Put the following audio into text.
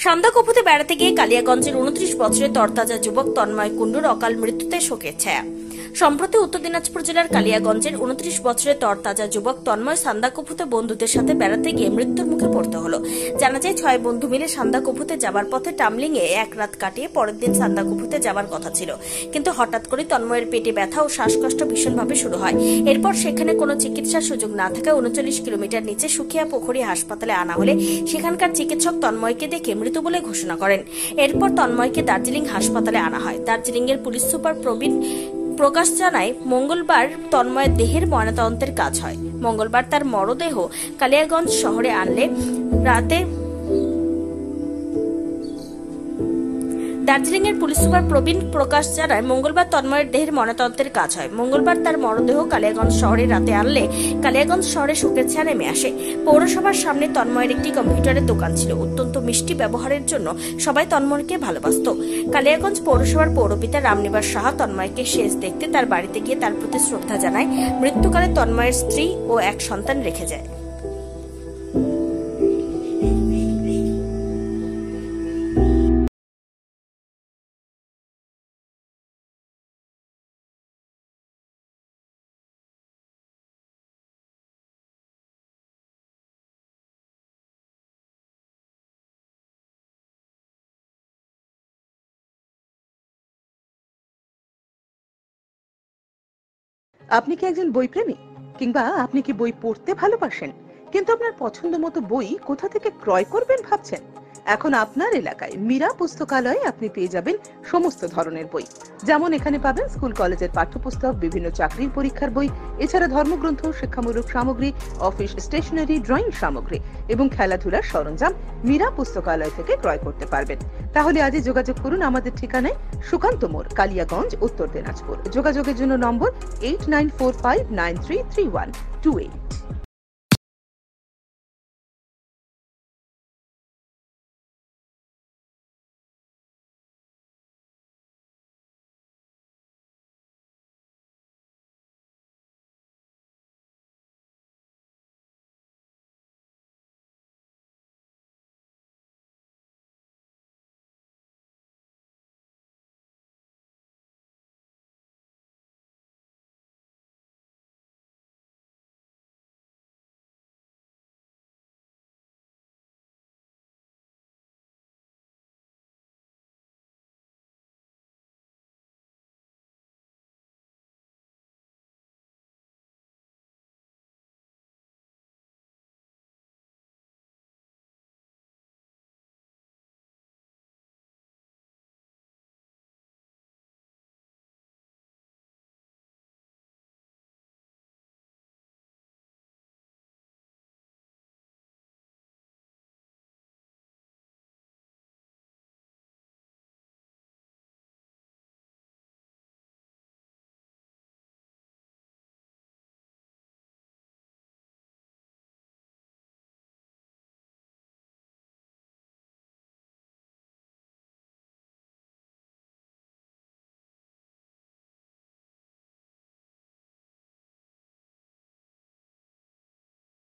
সান্দাকফুতে বেড়াতে গিয়ে কালিয়াগঞ্জের 29 বছরের তরতাজা যুবক তন্ময় কুণ্ডুর অকাল মৃত্যুতে শোকের ছায়া। সম্প্রতি উত্তর দিনাজপুর জেলার কালিয়াগঞ্জের 29 বছরের তরতাজা যুবক তন্ময় সান্দাকফুতে বন্ধুদের সাথে বেড়াতে গিয়ে মৃত্যুর মুখে পড়তে হলো। জানা যায় 6 বন্ধু মিলে সান্দাকফুতে যাবার পথে টামলিংয়ে এক রাত কাটিয়ে পরের দিন সান্দাকফুতে যাবার কথা ছিল, কিন্তু হঠাৎ করে তন্ময়ের পেটে ব্যথা ও শ্বাসকষ্ট ভীষণভাবে শুরু হয়। এরপর সেখানে কোনো চিকিৎসার সুযোগ না থাকায় 39 কিলোমিটার নিচে সুখিয়া পুখুরি হাসপাতালে আনা হলে সেখানকার চিকিৎসক তন্ময়কে দেখে মৃত বলে ঘোষণা করেন। এরপর তন্ময়কে দার্জিলিং হাসপাতালে আনা হয়। দার্জিলিং এর পুলিশ সুপার প্রবীণ প্রকাশ জানায়, মঙ্গলবার তন্ময়ের দেহের ময়নাতদন্তের কাজ হয়। মঙ্গলবার তার মরদেহ কালিয়াগঞ্জ শহরে আনলে রাতে দার্জিলিং এর পুলিশ সুপার প্রবীণ প্রকাশ জানায়, মঙ্গলবার তন্ময়ের দেহের ময়নাতদন্তের কাজ হয়। মঙ্গলবার তার মরদেহ কালিয়াগঞ্জ শহরে রাতে আনলে কালিয়াগঞ্জ শহরে শোকের ছায়া নেমে আসে। পৌরসভার সামনে তন্ময়ের একটি কম্পিউটারের দোকান ছিল। অত্যন্ত মিষ্টি ব্যবহারের জন্য সবাই তন্ময়কে ভালোবাসত। কালিয়াগঞ্জ পৌরসভার পৌরপিতা রামনিবাস সাহা তন্ময়কে শেষ দেখতে তার বাড়িতে গিয়ে তার প্রতি শ্রদ্ধা জানায়। মৃত্যুকালে তন্ময়ের স্ত্রী ও এক সন্তান রেখে যায়। আপনি কি একজন বই প্রেমী, কিংবা আপনি কি বই পড়তে ভালোবাসেন কিন্তু আপনার পছন্দ মতো বই কোথা থেকে ক্রয় করবেন ভাবছেন? এখন আপনার এলাকায় মীরা পুস্তকালয়ে আপনি পেয়ে যাবেন সমস্ত ধরনের বই। যেমন এখানে পাবেন স্কুল কলেজের পাঠ্যপুস্তক, বিভিন্ন চাকরির পরীক্ষার বই, এছাড়া ধর্মগ্রন্থ, শিক্ষামূলক সামগ্রী, অফিস স্টেশনারি, ড্রয়িং সামগ্রী এবং খেলাধুলার সরঞ্জাম মীরা পুস্তকালয় থেকে ক্রয় করতে পারবেন। তাহলে আজই যোগাযোগ করুন আমাদের ঠিকানায়, সুকান্ত মোড়, কালিয়াগঞ্জ, উত্তর দিনাজপুর। যোগাযোগের জন্য নম্বর 8945933128।